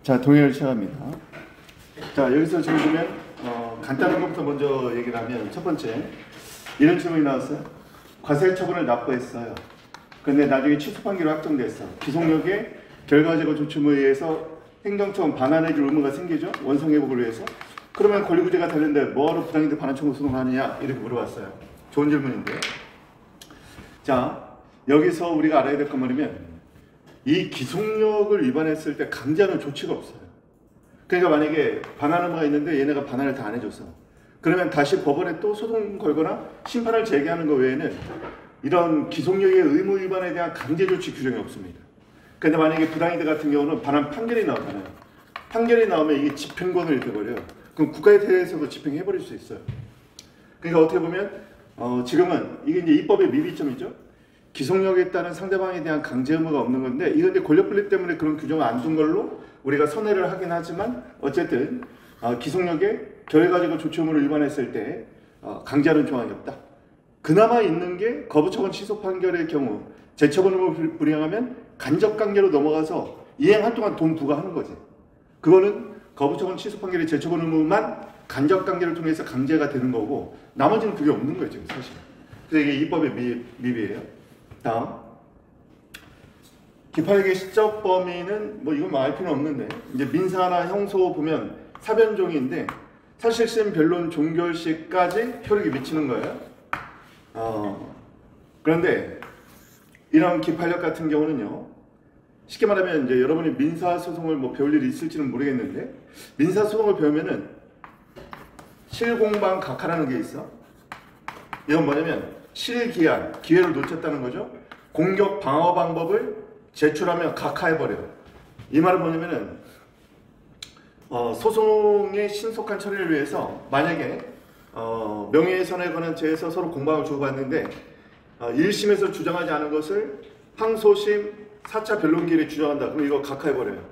자, 동의를 시작합니다. 자, 여기서 지금 보면 간단한 것부터 먼저 얘기를 하면 첫 번째, 이런 질문이 나왔어요. 과세 처분을 납부했어요. 근데 나중에 취소 판결이 확정됐어. 기속력의 결과제거 조치에 의해서 행정처분 반환해줄 의무가 생기죠. 원상회복을 위해서. 그러면 권리구제가 되는데 뭐하러 부당이득 반환 청구 소송을 하느냐 이렇게 물어봤어요. 좋은 질문인데요. 자, 여기서 우리가 알아야 될 건 뭐냐면 이 기속력을 위반했을 때 강제하는 조치가 없어요. 그러니까 만약에 반환 의무가 있는데 얘네가 반환을 다 안 해줬어. 그러면 다시 법원에 또 소송 걸거나 심판을 제기하는 것 외에는 이런 기속력의 의무 위반에 대한 강제 조치 규정이 없습니다. 근데 만약에 부당이득 같은 경우는 반환 판결이 나오잖아요. 판결이 나오면 이게 집행권을 돼버려요. 그럼 국가에 대해서도 집행해버릴 수 있어요. 그러니까 어떻게 보면 지금은 이게 이제 입법의 미비점이죠. 기속력에 따른 상대방에 대한 강제 의무가 없는 건데 이건 이제 권력 분립 때문에 그런 규정을 안 둔 걸로 우리가 선회를 하긴 하지만 어쨌든 기속력의 결과적인 조치 의무를 위반했을 때 강제하는 조항이 없다. 그나마 있는 게 거부처분 취소 판결의 경우 재처분 의무 불이행하면 간접 관계로 넘어가서 이행할 동안 돈 부과하는 거지. 그거는 거부처분 취소 판결의 재처분 의무만 간접 관계를 통해서 강제가 되는 거고 나머지는 그게 없는 거예요 지금 사실. 그래서 이게 입법의 미비예요. 다음, 기판력의 시적 범위는 뭐 이건 뭐 알 필요는 없는데 이제 민사나 형소 보면 사변종인데 사실심 변론 종결시까지 효력이 미치는 거예요. 그런데 이런 기판력 같은 경우는요, 쉽게 말하면 이제 여러분이 민사소송을 뭐 배울 일이 있을지는 모르겠는데 민사소송을 배우면은 실공방 각하라는 게 있어. 이건 뭐냐면 실기한, 기회를 놓쳤다는 거죠. 공격 방어 방법을 제출하면 각하해버려요. 이 말은 뭐냐면은 소송의 신속한 처리를 위해서 만약에 명예훼손에 관한 죄에서 서로 공방을 주고받는데 1심에서 주장하지 않은 것을 항소심 4차 변론기일에 주장한다. 그럼 이거 각하해버려요.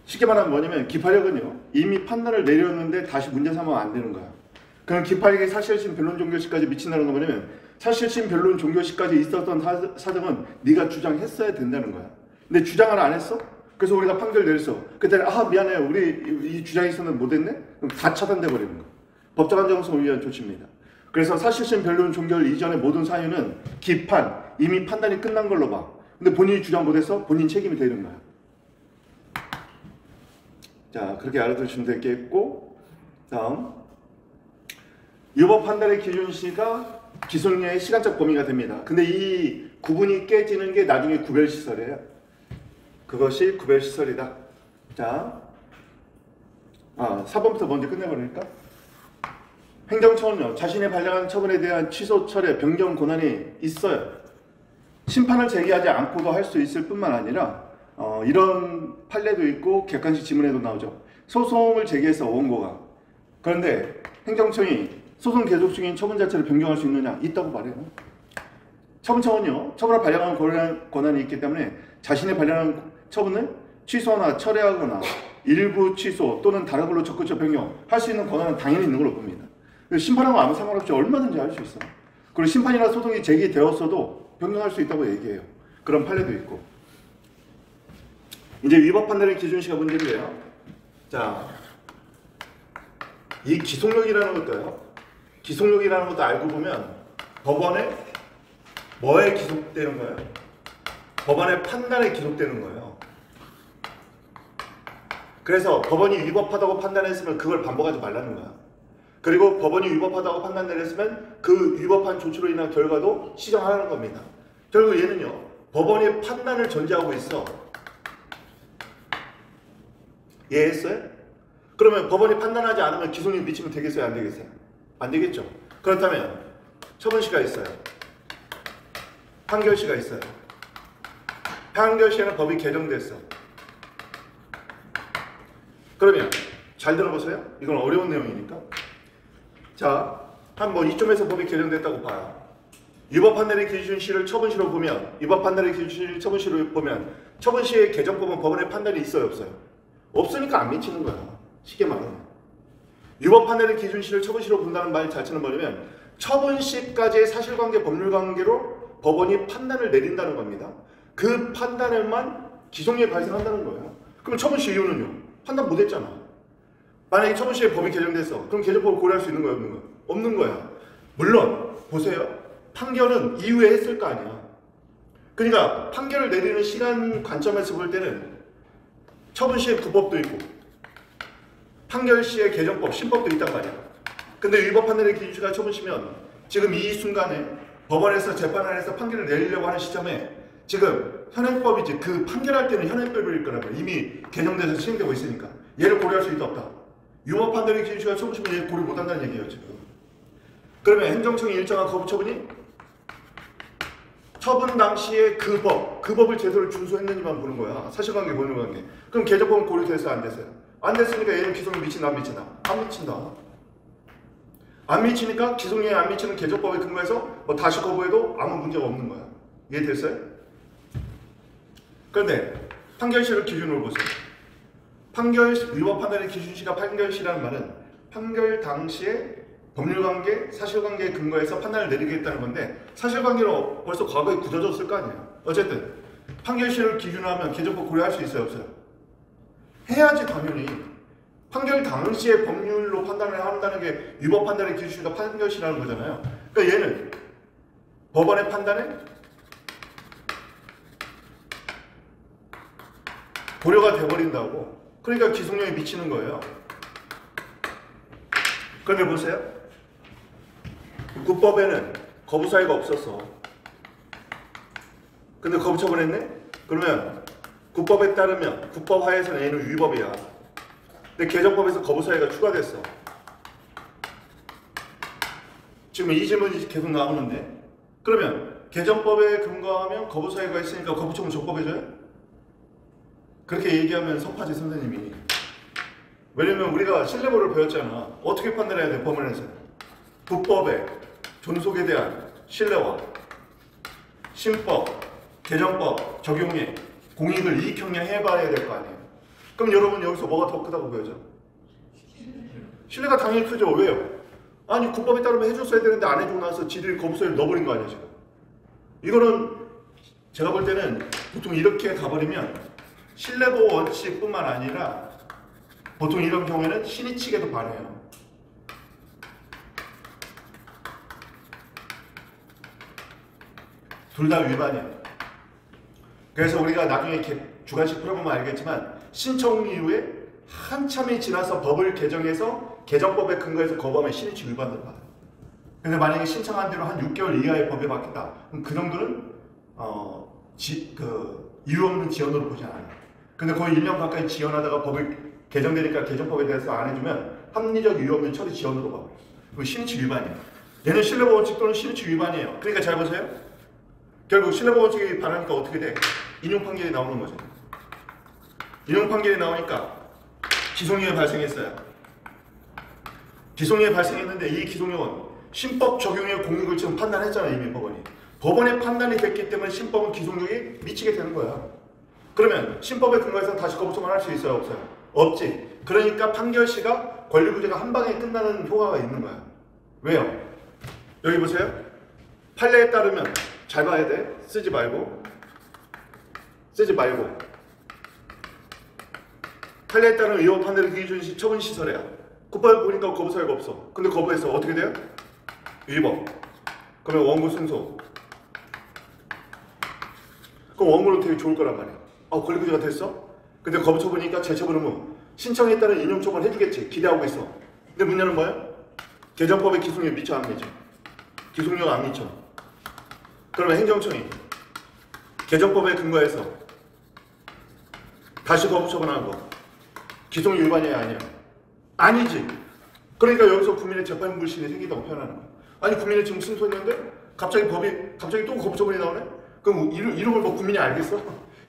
쉽게 말하면 뭐냐면 기판력은요 이미 판단을 내렸는데 다시 문제 삼으면 안 되는 거야. 그럼 기판력이 사실심 변론 종결시까지 미친다는 건 뭐냐면 사실심 변론 종결시까지 있었던 사정은 네가 주장했어야 된다는 거야. 근데 주장을 안 했어? 그래서 우리가 판결 내렸어. 그때는 미안해 우리 이 주장이 있었는데 못했네? 그럼 다 차단돼 버리는 거야. 법적 안정성을 위한 조치입니다. 그래서 사실심 변론 종결 이전의 모든 사유는 기판, 이미 판단이 끝난 걸로 봐. 근데 본인이 주장 못해서 본인 책임이 되는 거야. 자, 그렇게 알아두시면 되겠고, 다음, 유법 판단의 기준시가 기속력의 시간적 범위가 됩니다. 근데 이 구분이 깨지는 게 나중에 구별시설이에요. 그것이 구별시설이다. 자, 4번부터 먼저 끝내버릴까? 행정처는요, 자신이 발령한 처분에 대한 취소, 철회, 변경 권한이 있어요. 심판을 제기하지 않고도 할 수 있을 뿐만 아니라 이런 판례도 있고 객관식 지문에도 나오죠. 소송을 제기해서 원고가. 그런데 행정청이 소송 계속 중인 처분 자체를 변경할 수 있느냐? 있다고 말해요. 처분청은요, 처분을 발령하는 권한이 있기 때문에 자신이 발령한 처분을 취소하나 철회하거나 일부 취소 또는 다른 걸로 적극적 변경 할 수 있는 권한은 당연히 있는 걸로 봅니다. 심판하고 아무 상관없이 얼마든지 할 수 있어. 그리고 심판이나 소송이 제기되었어도 변경할 수 있다고 얘기해요. 그런 판례도 있고. 이제 위법 판단의 기준시가 문제인데요. 자, 이 기속력이라는 것도요. 기속력이라는 것도 알고 보면 법원의 뭐에 기속되는 거예요? 법원의 판단에 기속되는 거예요. 그래서 법원이 위법하다고 판단했으면 그걸 반복하지 말라는 거야. 그리고 법원이 위법하다고 판단 내렸으면 그 위법한 조치로 인한 결과도 시정하라는 겁니다. 결국 얘는요, 법원의 판단을 전제하고 있어. 이해했어요? 그러면 법원이 판단하지 않으면 기속력 미치면 되겠어요? 안 되겠어요? 안 되겠죠. 그렇다면 처분시가 있어요. 판결시가 있어요. 판결시에는 법이 개정됐어. 그러면 잘 들어보세요. 이건 어려운 내용이니까. 자, 한번 이쯤에서 법이 개정됐다고 봐요. 위법 판단의 기준시를 처분시로 보면, 위법 판단의 기준시를 처분시로 보면 처분시의 개정법은 법원의 판단이 있어요, 없어요? 없으니까 안 미치는 거야. 쉽게 말하면. 위법 판단의 기준시를 처분시로 본다는 말 자체는 뭐냐면 처분시까지의 사실관계, 법률관계로 법원이 판단을 내린다는 겁니다. 그 판단에만 기속력이 발생한다는 거예요. 그럼 처분시 이유는요? 판단 못했잖아. 만약에 처분시에 법이 개정됐어. 그럼 개정법을 고려할 수 있는 거야, 없는 거야? 없는 거야. 물론 보세요. 판결은 이후에 했을 거 아니야. 그러니까 판결을 내리는 시간 관점에서 볼 때는 처분시에 구법도 있고 판결시에 개정법, 신법도 있단 말이야. 근데 위법 판단의 기준시가 처분시면 지금 이 순간에 법원에서 재판원에서 판결을 내리려고 하는 시점에 지금 현행법이지 그 판결할 때는 현행법일 거란 말이야. 이미 개정돼서 시행되고 있으니까 얘를 고려할 수 있다 없다. 위법 판단의 기준시가 처분시면 얘 고려 못한다는 얘기예요 지금. 그러면 행정청이 일정한 거부 처분이 처분 당시에 그 법을 제대로 준수했는지만 보는 거야. 사실관계 보는 관계. 그럼 개정법은 고려돼서 안 됐어요. 안 됐으니까 얘는 기성에 미친다 안 미친다? 안 미친다. 안 미치니까 기성에 안 미치는 개정법에 근거해서 뭐 다시 거부해도 아무 문제가 없는 거야. 이해됐어요? 그런데 판결시를 기준으로 보세요. 위법 판단의 기준시가 판결시라는 말은 판결 당시에 법률관계, 사실관계에 근거해서 판단을 내리겠다는 건데 사실관계로 벌써 과거에 굳어졌을 거 아니에요. 어쨌든 판결시를 기준으로 하면 개정법 고려할 수 있어요? 없어요? 해야지 당연히. 판결 당시에 법률로 판단을 한다는 게 위법 판단의 기준시가 판결시라는 거잖아요. 그러니까 얘는 법원의 판단에 고려가 돼버린다고. 그러니까 기성령에 미치는 거예요. 그런데 보세요. 국법에는 거부 사유가 없었어. 근데 거부 처분했네? 그러면 국법에 따르면 국법 하에서는 얘는 위법이야. 근데 개정법에서 거부 사유가 추가됐어. 지금 이 질문이 계속 나오는데 그러면 개정법에 근거하면 거부 사유가 있으니까 거부 처분 적법해져요? 그렇게 얘기하면 석파지 선생님이. 왜냐면 우리가 신뢰법을 배웠잖아. 어떻게 판단해야 돼 법원에서? 국법의 존속에 대한 신뢰와 신법, 개정법 적용에 공익을 이익형량 해봐야 될 거 아니에요. 그럼 여러분 여기서 뭐가 더 크다고 보여져? 신뢰가 당연히 크죠. 왜요? 아니 국법에 따르면 해줬어야 되는데 안 해주고 나서 지들이 거부서를 넣어버린 거 아니야 지금. 이거는 제가 볼 때는 보통 이렇게 가버리면 신뢰보호 원칙뿐만 아니라 보통 이런 경우에는 신의칙에도 반해요. 둘 다 위반이에요. 그래서 우리가 나중에 주관식 풀어보면 알겠지만 신청 이후에 한참이 지나서 법을 개정해서 개정법에 근거해서 거부하면 신의칙 위반으로 받아요. 근데 만약에 신청한 대로 한 6개월 이하의 법에 바뀌다. 그럼 그 정도는 이유 없는 지연으로 보지 않아요. 근데 거의 1년 가까이 지연하다가 법을 개정되니까 개정법에 대해서 안 해주면 합리적 이유 없는 처리 지연으로 봐요. 그럼 신의칙 위반이에요. 얘는 신뢰보호 원칙 또는 신의칙 위반이에요. 그러니까 잘 보세요. 결국 신뢰보호 원칙이 반하니까 어떻게 돼? 인용 판결이 나오는 거죠. 인용 판결이 나오니까 기소유예 발생했어요. 기소유예 발생했는데 이 기소유예는 신법 적용의 공익을 지금 판단했잖아요. 이미 법원이. 법원의 판단이 됐기 때문에 신법은 기소유예에 미치게 되는 거야. 그러면 신법에 근거해서 다시 거부 처분할 수 있어요? 없어요? 없지. 그러니까 판결시가 권리구제가 한 방에 끝나는 효과가 있는 거야. 왜요? 여기 보세요. 판례에 따르면 잘 봐야 돼. 쓰지 말고 판례에 따르면 위법 판례를 기준 시 처분 시설해야. 국법을 보니까 거부 사유가 없어. 근데 거부했어. 어떻게 돼요? 위법. 그러면 원고 승소. 그럼 원고는 되게 좋을 거란 말이야. 권리구제가 됐어? 근데 거부 처분이니까 재처분 의무. 신청에 따른 인용 처분 해주겠지. 기대하고 있어. 근데 문제는 뭐야? 개정법의 기소유예 미쳐 안 미쳐? 기소유예가 안 미쳐. 그러면 행정청이 개정법에 근거해서 다시 거부 처분하는 거 기소유예 위반이야 아니야? 아니지. 그러니까 여기서 국민의 재판 불신이 생긴다고 표현하는 거야. 아니 국민이 지금 승소했는데 갑자기 또 거부 처분이 나오네? 그럼 이런 걸 뭐 국민이 알겠어?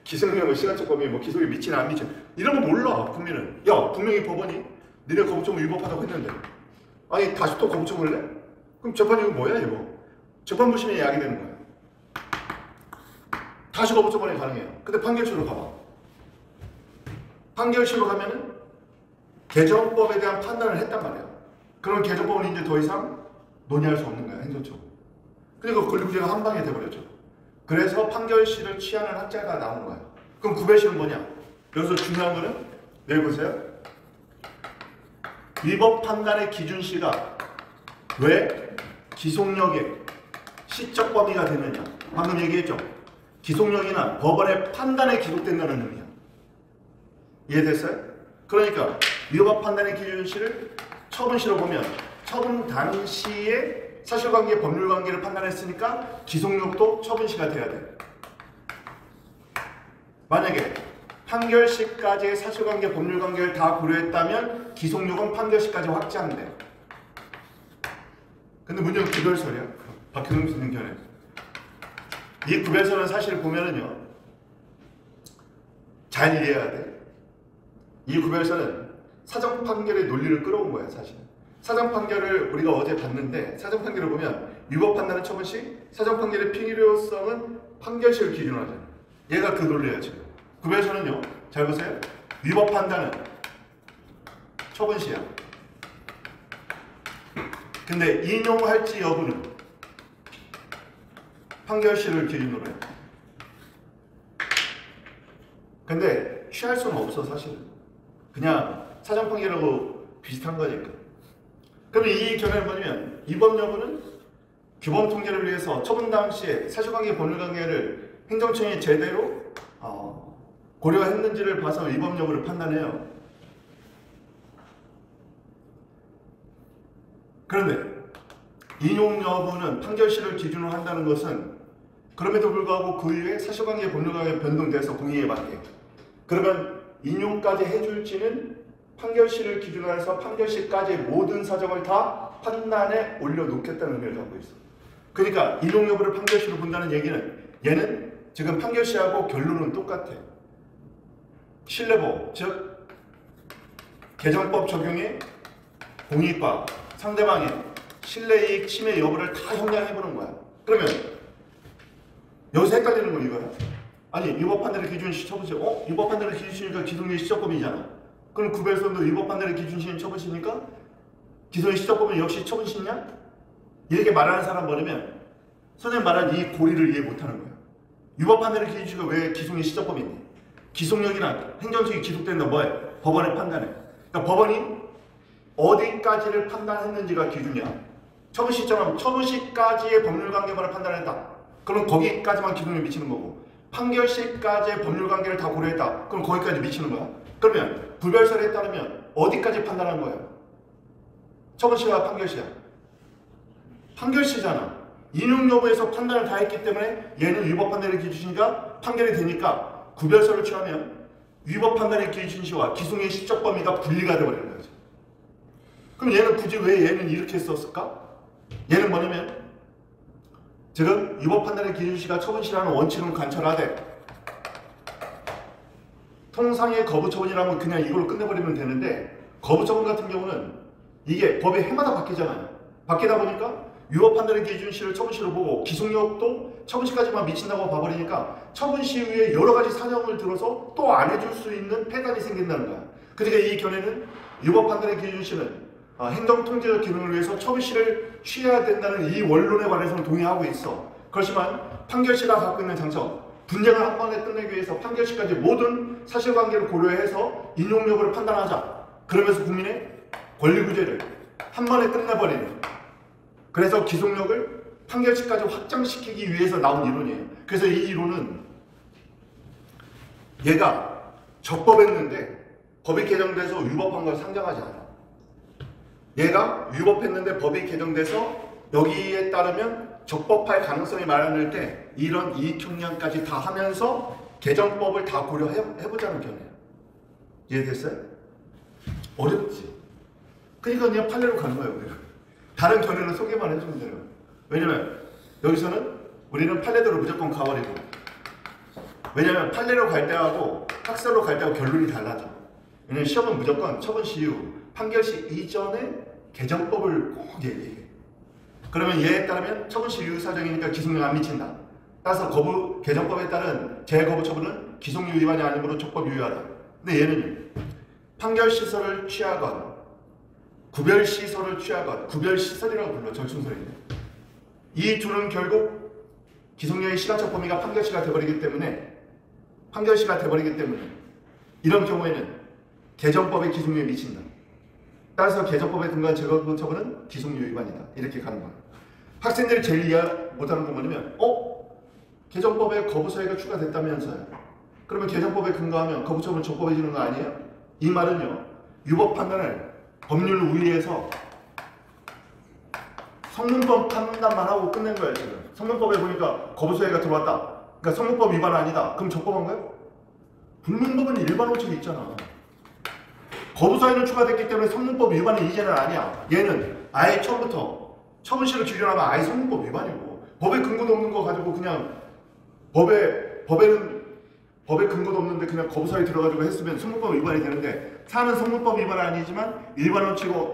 기소유예 뭐 시간적 범위 뭐 기소유예 미치나 안 미치 이런 거 몰라 국민은. 야 분명히 법원이 니네 거부 처분 위법하다고 했는데 아니 다시 또 거부 처분을 해? 그럼 재판 이거 뭐야 이거? 재판 불신이 야기되는 거야. 다시 거부 처분이 가능해요. 근데 판결시로 가봐. 판결시로 가면은 개정법에 대한 판단을 했단 말이야. 그럼 개정법은 이제 더 이상 논의할 수 없는 거야 행정처. 그러니까 권리구제가 한 방에 돼버렸죠. 그래서 판결시를 취하는 학자가 나오는 거야. 그럼 구별시는 뭐냐? 여기서 중요한 거는 여기 보세요. 위법 판단의 기준시가 왜 기속력의 시적 범위가 되느냐. 방금 얘기했죠. 기속력이나 법원의 판단에 기록된다는 의미야. 이해됐어요? 그러니까 위법 판단의 기준시를 처분시로 보면 처분 당시에 사실관계, 법률관계를 판단했으니까 기속력도 처분시가 돼야 돼. 만약에 판결시까지의 사실관계, 법률관계를 다 고려했다면 기속력은 판결시까지 확장돼. 근데 문제는 구별설이야. 박형용 선생 견해. 이 구별설은 사실 보면은요, 잘 이해해야 돼. 이 구별설은 사정 판결의 논리를 끌어온 거야, 사실. 사정 판결을 우리가 어제 봤는데, 사정 판결을 보면 위법 판단은 처분시, 사정 판결의 필요성은 판결시를 기준으로 하잖아. 얘가 그 논리야, 지금. 구별설은요, 잘 보세요. 위법 판단은 처분시야. 근데 인용할지 여부는 판결시를 기준으로 해. 근데 취할 수는 없어, 사실은. 그냥 사정 판결하고 비슷한 거니까. 그럼 이 견해를 뭐냐면 위법 여부는 규범 통제를 위해서 처분 당시에 사실관계, 법률관계를 행정청이 제대로 고려했는지를 봐서 위법 여부를 판단해요. 그런데 인용 여부는 판결시를 기준으로 한다는 것은 그럼에도 불구하고 그 이후에 사실관계, 법률관계가 변동돼서 공의에 맞게. 그러면 인용까지 해줄지는 판결시를 기준으로 해서 판결시까지의 모든 사정을 다 판단에 올려놓겠다는 의미를 갖고 있어. 그러니까 인용 여부를 판결시로 본다는 얘기는 얘는 지금 판결시하고 결론은 똑같아. 신뢰법, 즉 개정법 적용의 공익과 상대방의 신뢰이익 침해 여부를 다 형량해보는 거야. 그러면 여기서 헷갈리는 건 이거야. 아니 위법 판단의 기준시 처분시, 위법 판단의 기준시니까 기속력의 시적법이잖아. 그럼 구별선도 위법 판단의 기준시는 처분시니까 기속의 시적법은 역시 처분시냐? 이렇게 말하는 사람 버리면 선생님 말한 이 고리를 이해 못하는 거야. 위법 판단의 기준시가 왜 기속의 시적법이니? 기속력이나 행정적이 기속된다 뭐해? 법원의 판단에. 그러니까 법원이 어디까지를 판단했는지가 기준이야. 처분시처럼 처분시까지의 법률관계만을 판단했다. 그럼 거기까지만 기준을 미치는 거고, 판결시까지의 법률관계를 다 고려했다. 그럼 거기까지 미치는 거야. 그러면 구별설에 따르면 어디까지 판단한 거야? 처분시와 판결시야. 판결시잖아. 인용 여부에서 판단을 다 했기 때문에 얘는 위법 판단의 기준시가 판결이 되니까 구별설을 취하면 위법 판단의 기준시와 기속의 시적 범위가 분리가 되어버리는 거지. 그럼 얘는 굳이 왜 얘는 이렇게 썼을까? 얘는 뭐냐면 지금 위법 판단의 기준시가 처분시라는 원칙을 관철하되 통상의 거부처분이라면 그냥 이걸로 끝내버리면 되는데, 거부처분 같은 경우는 이게 법이 해마다 바뀌잖아요. 바뀌다 보니까 위법 판단의 기준시를 처분시로 보고 기속력도 처분시까지만 미친다고 봐버리니까 처분시 이후에 여러 가지 사정을 들어서 또 안 해줄 수 있는 폐단이 생긴다는 거야. 그러니까 이 견해는 위법 판단의 기준시는 행정통제적 기능을 위해서 처분시를 취해야 된다는 이 원론에 관해서는 동의하고 있어. 그렇지만 판결시가 갖고 있는 장점, 분쟁을 한 번에 끝내기 위해서 판결시까지 모든 사실관계를 고려해서 인용 여부를 판단하자. 그러면서 국민의 권리구제를 한 번에 끝내버리는, 그래서 기속력을 판결시까지 확장시키기 위해서 나온 이론이에요. 그래서 이 이론은 얘가 적법했는데 법이 개정돼서 위법한 걸 상정하지 않아. 얘가 위법했는데 법이 개정돼서 여기에 따르면 적법할 가능성이 많을 때 이런 이익형량까지 다 하면서 개정법을 다 고려해보자는 견해야. 이해됐어요? 어렵지? 그러니까 그냥 판례로 가는 거예요. 우리가. 다른 견해는 소개만 해주면 돼요. 왜냐면 여기서는 우리는 판례대로 무조건 가버리고, 왜냐면 판례로 갈 때하고 학설로 갈 때하고 결론이 달라져. 왜냐면 시험은 무조건 처분시 이후 판결시 이전에 개정법을 꼭 얘기해. 그러면 얘에 따르면 처분시 이후 사정이니까 기속력 안 미친다. 따라서 개정법에 따른 재거부 처분은 기속력 위반이 아니므로 적법 유효하다. 근데 얘는 판결시설을 취하건 구별시설을 취하건, 구별시설이라고 불러, 절충설인데, 이 둘은 결국 기속력의 시간적 범위가 판결시가 돼버리기 때문에 이런 경우에는 개정법의 기성유예에 미친다. 따라서 개정법에 근거한 재거부처분은 기성유예 위반이다. 이렇게 가는 거예요. 학생들이 제일 이해 못하는 건 뭐냐면 개정법에 거부사유가 추가됐다면서요. 그러면 개정법에 근거하면 거부처분 적법해지는 거 아니에요? 이 말은요. 유법 판단을 법률 우위에서 성문법 판단만 하고 끝낸 거예요. 지금. 성문법에 보니까 거부사유가 들어왔다. 그러니까 성문법 위반은 아니다. 그럼 적법한가요? 불문법은 일반 원칙이 있잖아. 거부사유는 추가됐기 때문에 성문법 위반은 이제는 아니야. 얘는 아예 처음부터 처분시를 기준하면 아예 성문법 위반이고 법에 근거도 없는 거 가지고 그냥 법에 근거도 없는데 그냥 거부사유 들어가지고 했으면 성문법 위반이 되는데 사는 성문법 위반은 아니지만 일반 원칙인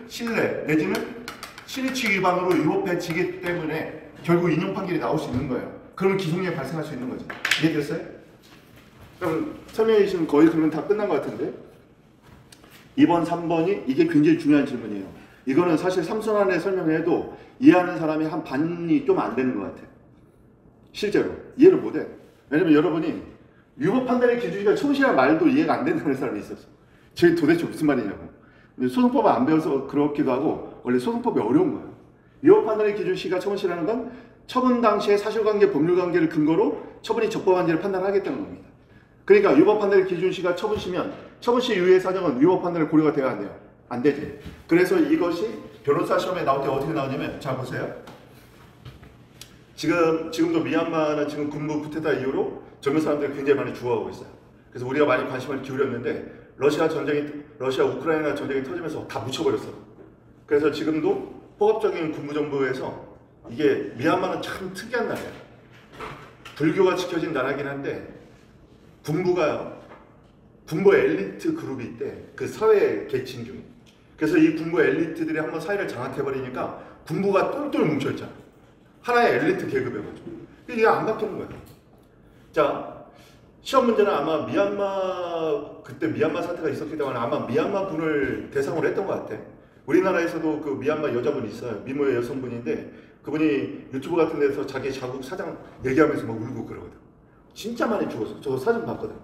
신뢰 내지는 신의칙 위반으로 위법해지기 때문에 결국 인용 판결이 나올 수 있는 거예요. 그러면 기성유예 발생할 수 있는 거죠. 이해됐어요? 그럼 설명해 주시면 거의 그러면 다 끝난 것 같은데 2번, 3번이 이게 굉장히 중요한 질문이에요. 이거는 사실 삼순환에 설명을 해도 이해하는 사람이 한 반이 좀 안 되는 것 같아요. 실제로 이해를 못해. 왜냐면 여러분이 위법 판단의 기준이가 처음이란 말도 이해가 안 된다는 사람이 있었어. 저게 도대체 무슨 말이냐고. 근데 소송법을 안 배워서 그렇기도 하고 원래 소송법이 어려운 거예요. 위법 판단의 기준 시가 처분시라는 건 처분 당시의 사실관계, 법률관계를 근거로 처분이 적법한지를 판단하겠다는 겁니다. 그러니까 위법 판단의 기준 시가 처분시면 처분시 이후의 사정은 위법 판단을 고려가 돼야 안 돼요. 안 되지. 그래서 이것이 변호사 시험에 나올 때 어떻게 나오냐면 자 보세요. 지금도 미얀마는 지금 군부 쿠데타 이후로 젊은 사람들이 굉장히 많이 죽어가고 있어요. 그래서 우리가 많이 관심을 기울였는데 러시아 우크라이나 전쟁이 터지면서 다 묻혀버렸어. 그래서 지금도 포괄적인 군부정부에서 이게 미얀마는 참 특이한 나라예요. 불교가 지켜진 나라긴 한데 군부 엘리트 그룹이 있대. 그 사회 계층 중에. 그래서 이 군부 엘리트들이 한번 사회를 장악해버리니까 군부가 똘똘 뭉쳐있잖아. 하나의 엘리트 계급이어가지고. 이게 안 바뀌는 거야. 자, 시험 문제는 아마 그때 미얀마 사태가 있었기 때문에 아마 미얀마 분을 대상으로 했던 것 같아. 우리나라에서도 그 미얀마 여자분이 있어요. 미모의 여성분인데 그분이 유튜브 같은 데서 자기 자국 사장 얘기하면서 막 울고 그러거든. 진짜 많이 죽었어. 저 사진 봤거든.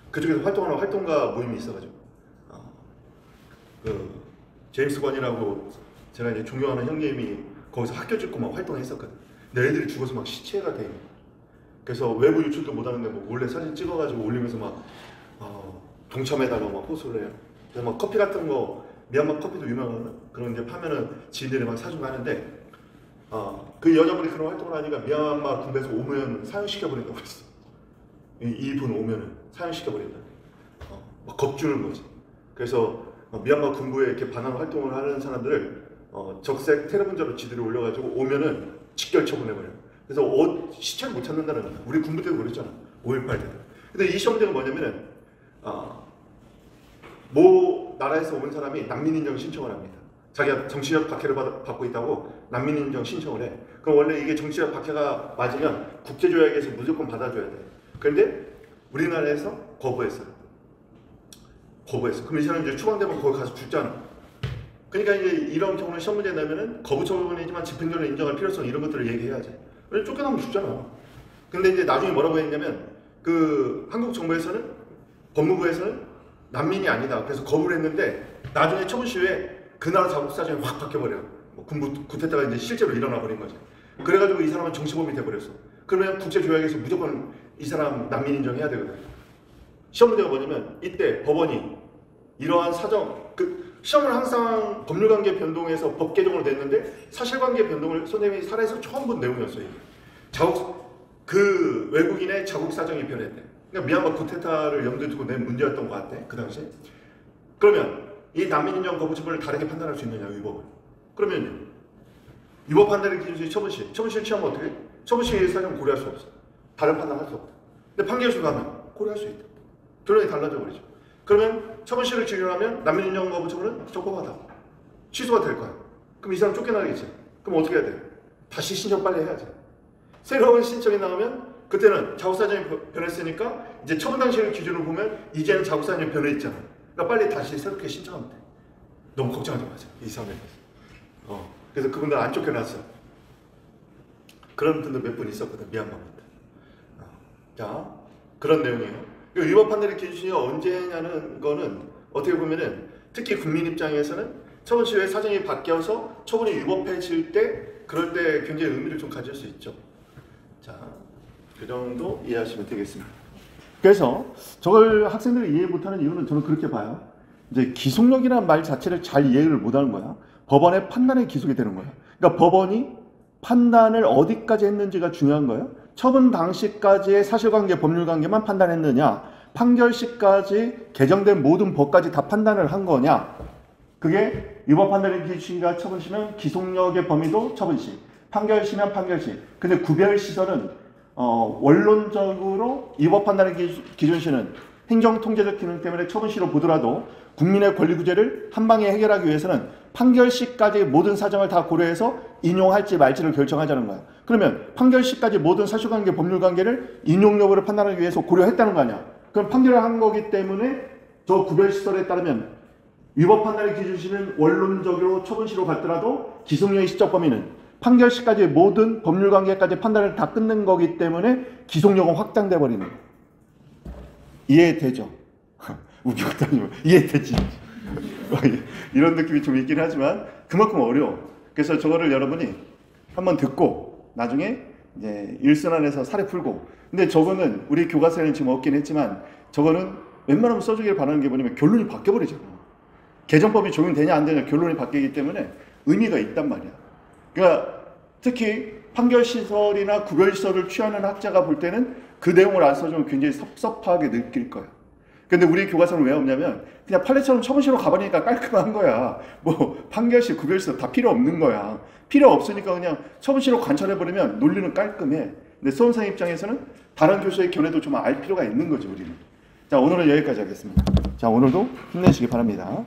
그쪽에서 활동하는 활동가 모임이 있어가지고 그 제임스 권이라고 제가 이제 존경하는 형님이 거기서 학교 짓고 막 활동했었거든. 근데 애들이 죽어서 막 시체가 돼 있는 거야. 그래서 외부 유출도 못하는데 뭐 몰래 사진 찍어가지고 올리면서 막 동참에다가 막 호소를 해요. 그래서 막 커피 같은 거 미얀마 커피도 유명하거든. 그런 데 파면은 지인들이 막 사주고 하는데 그 여자분이 그런 활동을 하니까 미얀마 군대에서 오면 사형시켜버린다고 그랬어. 이분 오면은 사형시켜버린다. 막 겁주는 거지. 그래서 미얀마 군부에 이렇게 반환 활동을 하는 사람들을 적색 테러분자로 지들이 올려가지고 오면은 직결 처분해버려. 그래서 시체를 못 찾는다는 거야. 우리 군부 때도 그랬잖아. 5.18 때도. 근데 이 시험대가 뭐냐면은 모 나라에서 온 사람이 난민인정 신청을 합니다. 자기가 정치적 박해를 받고 있다고 난민인정 신청을 해. 그럼 원래 이게 정치적 박해가 맞으면 국제조약에서 무조건 받아줘야 돼. 그런데 우리나라에서 거부했어요. 그럼 이 사람이 이제 추방되면 거기 가서 죽잖아. 그러니까 이제 이런 경우는 시험 문제 내면은 거부처분이지만 집행전을 인정할 필요성 이런 것들을 얘기해야지. 왜냐면 쫓겨나면 죽잖아. 근데 이제 나중에 뭐라고 했냐면 그 한국 정부에서는 법무부에서는 난민이 아니다. 그래서 거부를 했는데 나중에 처분 시효에 그 나라 자국 사정이 확 바뀌어버려. 군부 쿠데타가 이제 실제로 일어나 버린 거지. 그래가지고 이 사람은 정치범이 돼버렸어. 그러면 국제조약에서 무조건 이 사람 난민 인정해야 되거든. 시험 문제가 뭐냐면 이때 법원이 이러한 사정, 시험은 항상 법률관계 변동에서 법 개정으로 됐는데 사실관계 변동을 선생님이 살아서 처음 본 내용이었어요. 이게. 그 외국인의 자국 사정이 변했대. 그러니까 미얀마 쿠데타를 염두에 두고 낸 문제였던 것 같아. 그 당시에. 그러면 이 난민 인정 거부 처분을 다르게 판단할 수 있느냐, 위법을. 그러면요. 위법 판단의 기준이 처분시를 취하면 어떻게 해? 처분시의 사정을 고려할 수 없어. 다른 판단할 수 없다. 근데 판결书가면 고려할 수 있다. 결론이 달라져 버리죠. 그러면 처분시를 기준하면 난민 인정 거부 처분은 적법하다. 취소가 될 거야. 그럼 이 사람 쫓겨나겠지. 그럼 어떻게 해야 돼? 다시 신청 빨리 해야지. 새로운 신청이 나오면 그때는 자국사정이 변했으니까 이제 처분 당시를 기준으로 보면 이제는 자국사정이 변해있잖아. 그러니까 빨리 다시 새롭게 신청하면 돼. 너무 걱정하지 마세요. 이 사람에 대해서. 그래서 그분들 안 쫓겨났어. 그런 분들 몇 분 있었거든. 미얀마 분들. 자, 그런 내용이에요. 위법 판단의 기준이 언제냐는 거는 어떻게 보면은 특히 국민 입장에서는 처분 시효의 사정이 바뀌어서 처분이 위법해질 때 그럴 때 굉장히 의미를 좀 가질 수 있죠. 자, 그 정도 이해하시면 되겠습니다. 그래서 저걸 학생들이 이해 못하는 이유는 저는 그렇게 봐요. 이제 기속력이라는 말 자체를 잘 이해를 못하는 거야. 법원의 판단에 기속이 되는 거야. 그러니까 법원이 판단을 어디까지 했는지가 중요한 거예요. 처분 당시까지의 사실관계, 법률관계만 판단했느냐, 판결 시까지 개정된 모든 법까지 다 판단을 한 거냐. 그게 위법 판단의 기준시가 처분시면 기속력의 범위도 처분시, 판결시면 판결시. 근데 구별시설은 원론적으로 위법 판단의 기준시는 행정통제적 기능 때문에 처분시로 보더라도 국민의 권리구제를 한 방에 해결하기 위해서는 판결시까지 모든 사정을 다 고려해서 인용할지 말지를 결정하자는 거야. 그러면 판결시까지 모든 사실관계, 법률관계를 인용 여부를 판단하기 위해서 고려했다는 거 아니야. 그럼 판결을 한 거기 때문에 저 구별시설에 따르면 위법 판단의 기준시는 원론적으로 처분시로 갔더라도 기속력의 시적 범위는 판결시까지 모든 법률관계까지 판단을 다 끝낸 거기 때문에 기속력은 확장돼 버리는 거야. 이해되죠? 웃겼다니 이해되지? 이런 느낌이 좀 있긴 하지만 그만큼 어려워. 그래서 저거를 여러분이 한번 듣고 나중에 이제 일순환해서 사례 풀고. 근데 저거는 우리 교과서에는 지금 없긴 했지만 저거는 웬만하면 써주길 바라는 게 뭐냐면 결론이 바뀌어버리잖아. 개정법이 적용되냐 안 되냐 결론이 바뀌기 때문에 의미가 있단 말이야. 그러니까 특히 판결시설이나 구별시설을 취하는 학자가 볼 때는 그 내용을 안 써주면 굉장히 섭섭하게 느낄 거야. 근데 우리 교과서는 왜 없냐면 그냥 판례처럼 처분시로 가버리니까 깔끔한 거야. 뭐 판결시, 구별시설 다 필요 없는 거야. 필요 없으니까 그냥 처분시로 관찰해버리면 논리는 깔끔해. 근데 수험생 입장에서는 다른 교수의 견해도 좀 알 필요가 있는 거지 우리는. 자, 오늘은 여기까지 하겠습니다. 자, 오늘도 힘내시기 바랍니다.